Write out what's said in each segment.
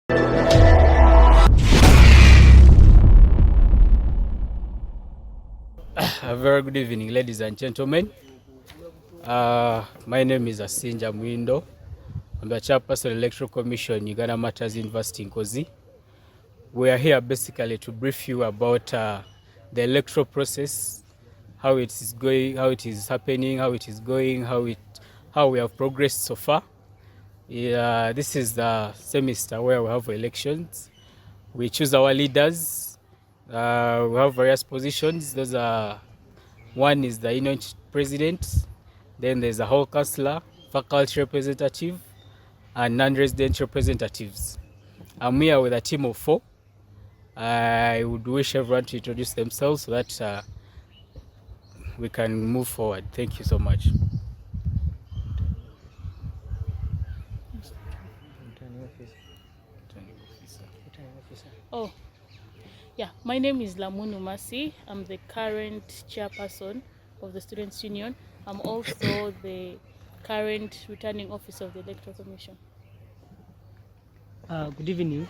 A very good evening, ladies and gentlemen. My name is Asinja Mwindo. I'm the chairperson of the Electoral Commission, Uganda Matters University in Kozi. We are here basically to brief you about the electoral process, how it is going, how it is happening, how it is going, how we have progressed so far. This is the semester where we have elections. We choose our leaders. We have various positions. One is the union president, then there's a whole councillor, faculty representative, and non-resident representatives. I'm here with a team of 4. I would wish everyone to introduce themselves so that we can move forward. Thank you so much. Oh, yeah, my name is Lamunu Masi. I'm the current chairperson of the Students' Union. I'm also the current returning officer of the Electoral Commission. Good evening,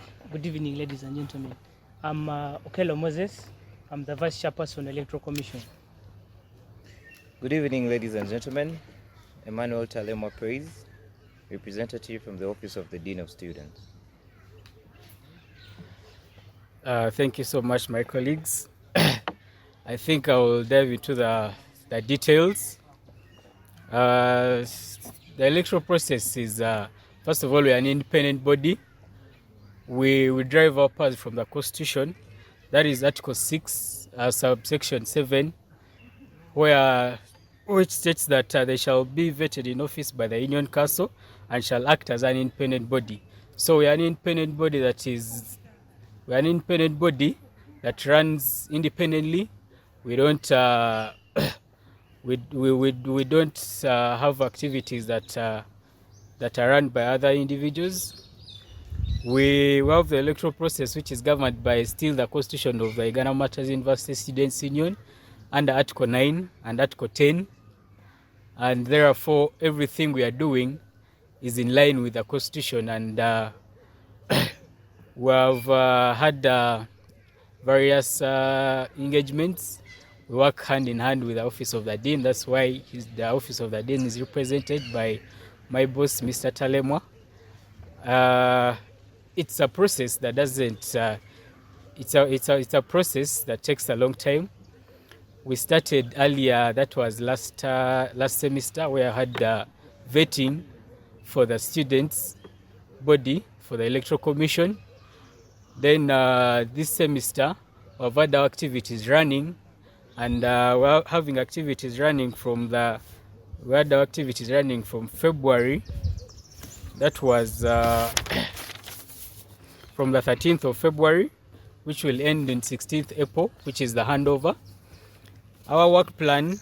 ladies and gentlemen. I'm Okello Moses. I'm the vice chairperson of the Electoral Commission. Good evening, ladies and gentlemen. Emmanuel Talema Praise, representative from the Office of the Dean of Students. Thank you so much, my colleagues. I think I will dive into the details. The electoral process is, first of all, we are an independent body. We drive our path from the Constitution. That is Article 6, subsection 7, which states that they shall be vetted in office by the Union Council and shall act as an independent body. So we are an independent body that runs independently. We don't we don't have activities that are run by other individuals. We have the electoral process, which is governed by still the Constitution of the Uganda Matters University Students' Union under Article 9 and Article 10, and therefore everything we are doing is in line with the Constitution. And we have had various engagements. We work hand in hand with the Office of the Dean. That's why the Office of the Dean is represented by my boss, Mr. Talemwa. It's a process that doesn't. It's a process that takes a long time. We started earlier. That was last semester, where I had vetting for the students' body for the Electoral Commission. Then this semester, we've had our activities running, and we're having activities running from February. That was from the 13th of February, which will end in 16th April, which is the handover. Our work plan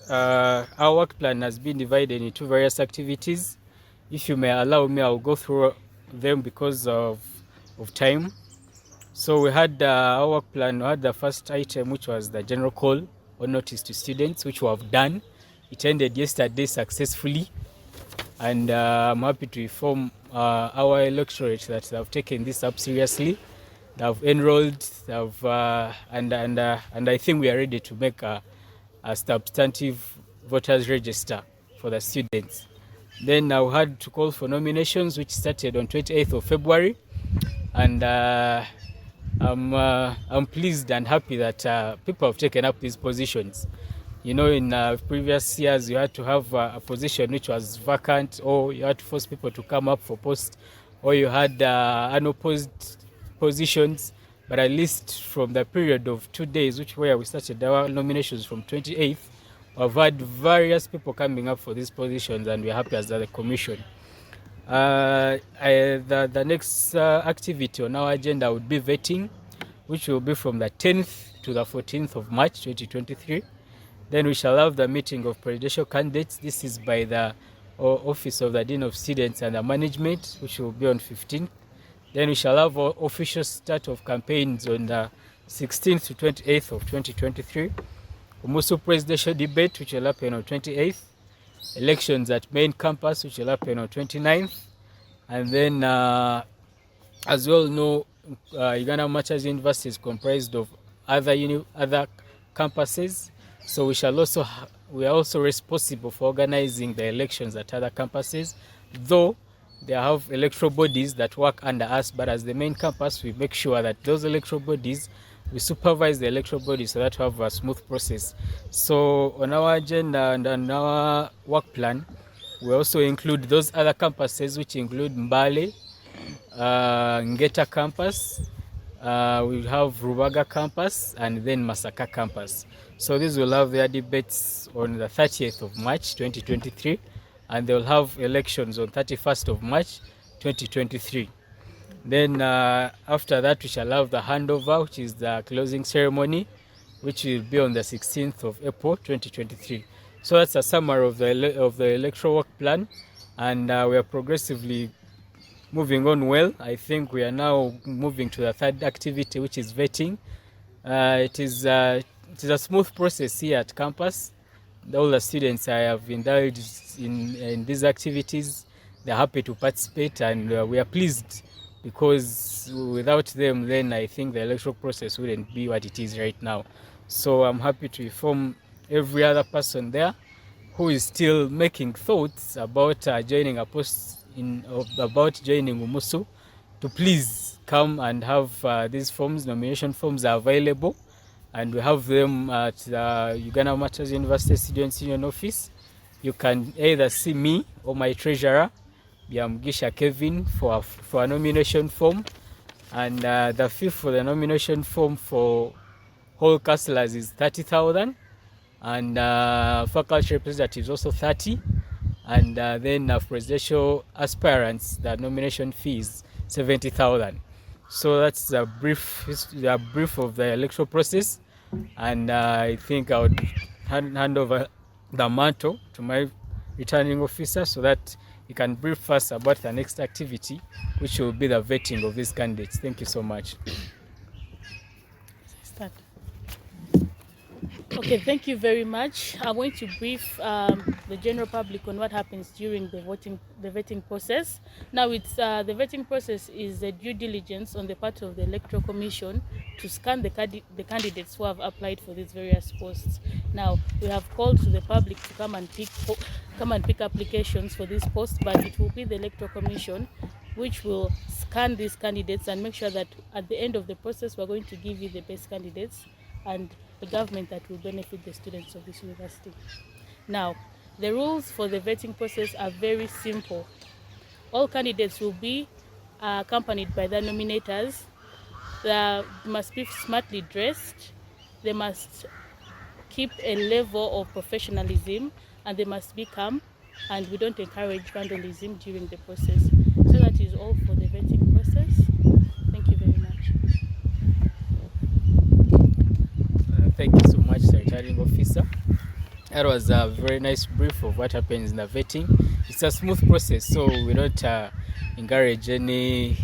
has been divided into various activities. If you may allow me, I'll go through them because of time. So we had our work plan. We had the first item, which was the general call or notice to students, which we have done. It ended yesterday successfully, and I'm happy to inform our electorate that they have taken this up seriously. They have enrolled, and I think we are ready to make a substantive voters register for the students. Then I had to call for nominations, which started on 28th of February, and I'm pleased and happy that people have taken up these positions. You know, in previous years, you had to have a position which was vacant, or you had to force people to come up for post, or you had unopposed positions. But at least from the period of 2 days, where we started our nominations from 28th, we've had various people coming up for these positions, and we're happy as the commission. The next activity on our agenda would be vetting, which will be from the 10th to the 14th of March 2023. Then we shall have the meeting of presidential candidates. This is by the Office of the Dean of Students and the Management, which will be on 15th. Then we shall have official start of campaigns on the 16th to 28th of 2023. Umusu presidential debate, which will happen on 28th. Elections at main campus, which will happen on 29th. And then As we all know, Uganda Masters University is comprised of other campuses, so we are also responsible for organizing the elections at other campuses, though they have electoral bodies that work under us, but as the main campus, we make sure that those electoral bodies, we supervise the electoral bodies so that we have a smooth process. So on our agenda and on our work plan, we also include those other campuses, which include Mbale, Ngeta campus, we have Rubaga campus, and then Masaka campus. So these will have their debates on the 30th of March 2023, and they will have elections on 31st of March 2023. Then after that, we shall have the handover, which is the closing ceremony, which will be on the 16th of April 2023. So that's a summary of the electoral work plan, and we are progressively moving on well. I think we are now moving to the third activity, which is vetting. It is a smooth process here at campus. All the students I have indulged in these activities, they're happy to participate, and we are pleased, because without them, then I think the electoral process wouldn't be what it is right now. So I'm happy to inform every other person there who is still making thoughts about joining a post about joining UMUSU, to please come and have these forms. Nomination forms are available, and we have them at the Uganda Masters University Students Union office. You can either see me or my treasurer, Biamgisha Kevin, for a nomination form, and the fee for the nomination form for whole councillors is 30,000, and faculty representatives also 30, and then presidential aspirants, the nomination fee is 70,000. So that's a brief of the electoral process, and I think I would hand over the mantle to my returning officer so that he can brief us about the next activity, which will be the vetting of these candidates. Thank you so much. Start. Okay, thank you very much. I'm going to brief the general public on what happens during the vetting process. Now, it's the vetting process is a due diligence on the part of the Electoral Commission to scan the candidates who have applied for these various posts. Now, we have called to the public to come and pick applications for these posts, but it will be the Electoral Commission which will scan these candidates and make sure that at the end of the process, we're going to give you the best candidates and the government that will benefit the students of this university. Now, the rules for the vetting process are very simple. All candidates will be accompanied by their nominators. They must be smartly dressed. They must keep a level of professionalism, and they must be calm, and we don't encourage vandalism during the process. So that is all for the vetting process. Thank you very much. Thank you so much, Returning Officer. That was a very nice brief of what happens in the vetting. It's a smooth process, so we don't encourage any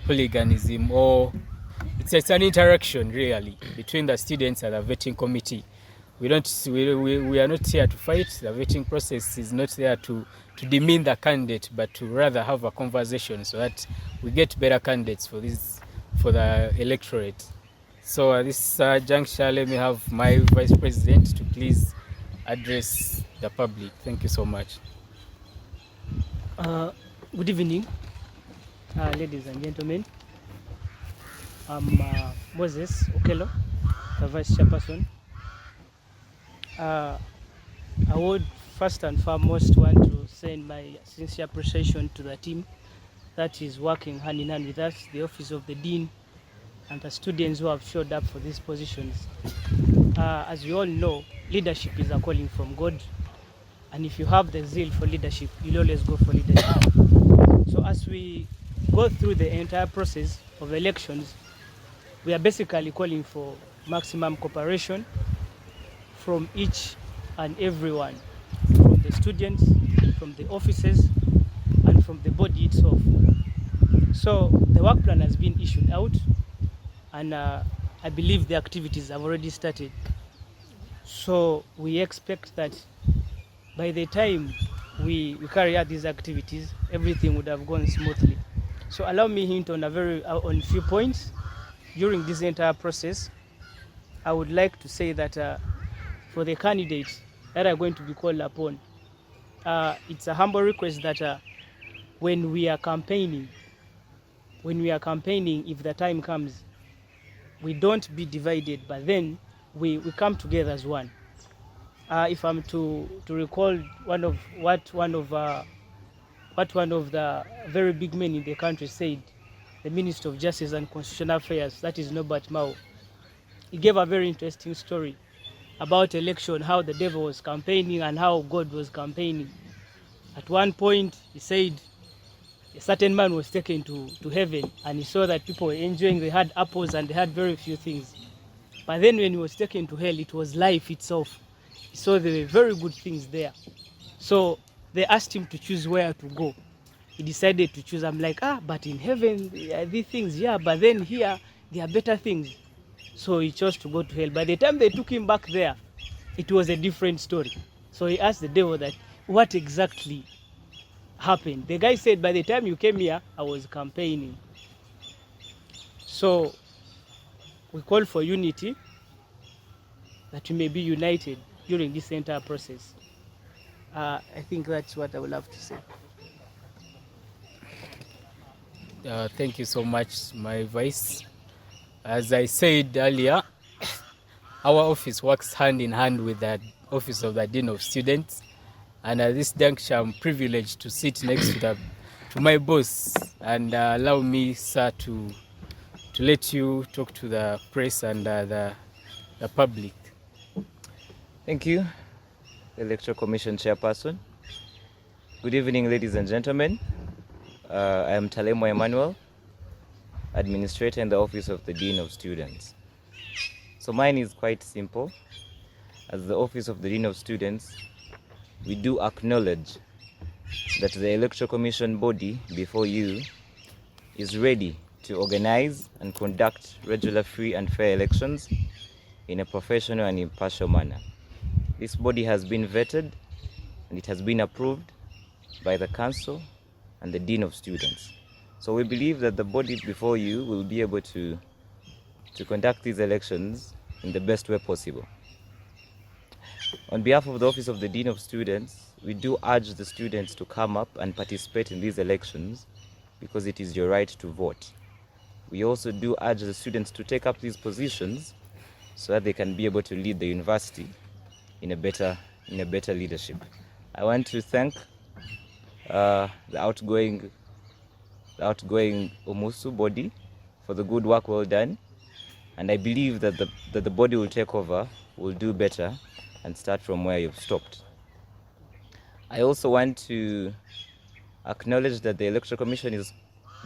hooliganism, or it's an interaction really between the students and the vetting committee. We are not here to fight. The vetting process is not there to demean the candidate, but to rather have a conversation so that we get better candidates for the electorate. So at this juncture, let me have my Vice President to please address the public. Thank you so much. Good evening, ladies and gentlemen. I'm Moses Okello, the Vice Chairperson. I would first and foremost want to send my sincere appreciation to the team that is working hand in hand with us, the Office of the Dean, and the students who have showed up for these positions. As we all know, leadership is a calling from God, and if you have the zeal for leadership, you'll always go for leadership. So as we go through the entire process of elections, we are basically calling for maximum cooperation from each and everyone, from the students, from the officers, and from the body itself. So the work plan has been issued out, and I believe the activities have already started. So we expect that by the time we carry out these activities, everything would have gone smoothly. So allow me hint on on a few points during this entire process. I would like to say that for the candidates that are going to be called upon, it's a humble request that when we are campaigning, if the time comes, we don't be divided, but then we come together as one. If I'm to recall what one of the very big men in the country said, the Minister of Justice and Constitutional Affairs, that is Norbert Mao, he gave a very interesting story about election, how the devil was campaigning and how God was campaigning. At one point, he said a certain man was taken to heaven and he saw that people were enjoying, they had apples and they had very few things. But then when he was taken to hell, it was life itself. He saw there were very good things there. So they asked him to choose where to go. He decided to choose. I'm like, but in heaven, there are these things, yeah, but then here, there are better things. So he chose to go to hell. By the time they took him back there, it was a different story. So he asked the devil that, what exactly happened? The guy said, by the time you came here, I was campaigning. So we call for unity, that we may be united during this entire process. I think that's what I will have to say. Thank you so much, my vice. As I said earlier, our office works hand in hand with the office of the Dean of Students, and at this juncture I'm privileged to sit next to my boss, and allow me, sir, to let you talk to the press and the public. Thank you, Electoral Commission Chairperson. Good evening, ladies and gentlemen. I am Talemo Emmanuel, Administrator in the Office of the Dean of Students. So mine is quite simple. As the Office of the Dean of Students, we do acknowledge that the Electoral Commission body before you is ready to organize and conduct regular, free and fair elections in a professional and impartial manner. This body has been vetted and it has been approved by the Council and the Dean of Students. So we believe that the body before you will be able to conduct these elections in the best way possible. On behalf of the Office of the Dean of Students, we do urge the students to come up and participate in these elections because it is your right to vote. We also do urge the students to take up these positions so that they can be able to lead the university in a better leadership. I want to thank the outgoing Omusu body for the good work well done, and I believe that the body will take over, will do better and start from where you've stopped. I also want to acknowledge that the Electoral Commission is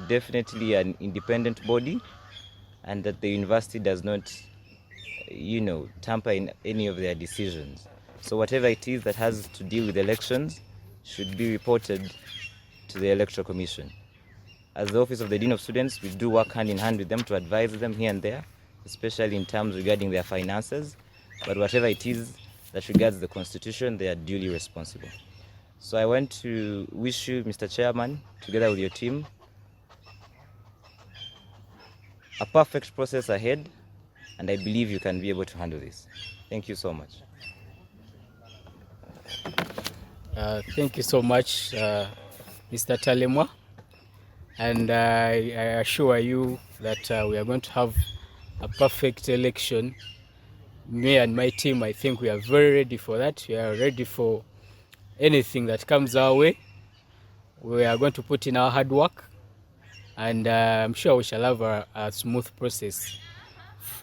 definitely an independent body and that the university does not tamper in any of their decisions. So whatever it is that has to deal with elections should be reported to the Electoral Commission. As the Office of the Dean of Students, we do work hand in hand with them to advise them here and there, especially in terms regarding their finances. But whatever it is that regards the Constitution, they are duly responsible. So I want to wish you, Mr. Chairman, together with your team, a perfect process ahead, and I believe you can be able to handle this. Thank you so much. Thank you so much, Mr. Talemwa. And I assure you that we are going to have a perfect election. Me and my team, I think we are very ready for that. We are ready for anything that comes our way. We are going to put in our hard work, and I'm sure we shall have a smooth process.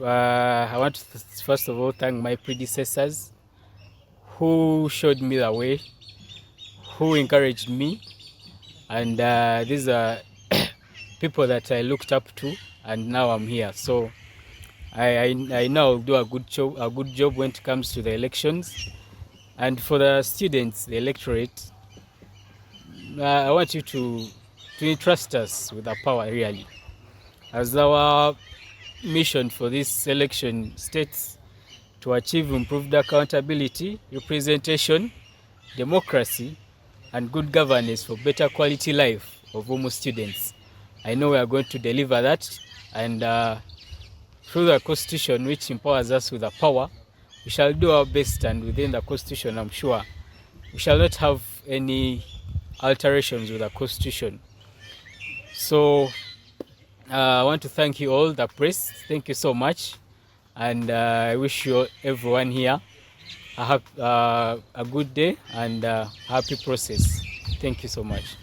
I want to first of all thank my predecessors who showed me the way, who encouraged me, and these are people that I looked up to, and now I'm here. So I know I'll do a good job when it comes to the elections. And for the students, the electorate, I want you to entrust us with our power, really. As our mission for this election states, to achieve improved accountability, representation, democracy, and good governance for better quality life of UMU students. I know we are going to deliver that, and through the Constitution, which empowers us with the power, we shall do our best, and within the Constitution, I'm sure we shall not have any alterations with the Constitution. So I want to thank you all, the press. Thank you so much, and I wish you everyone here a good day and happy process. Thank you so much.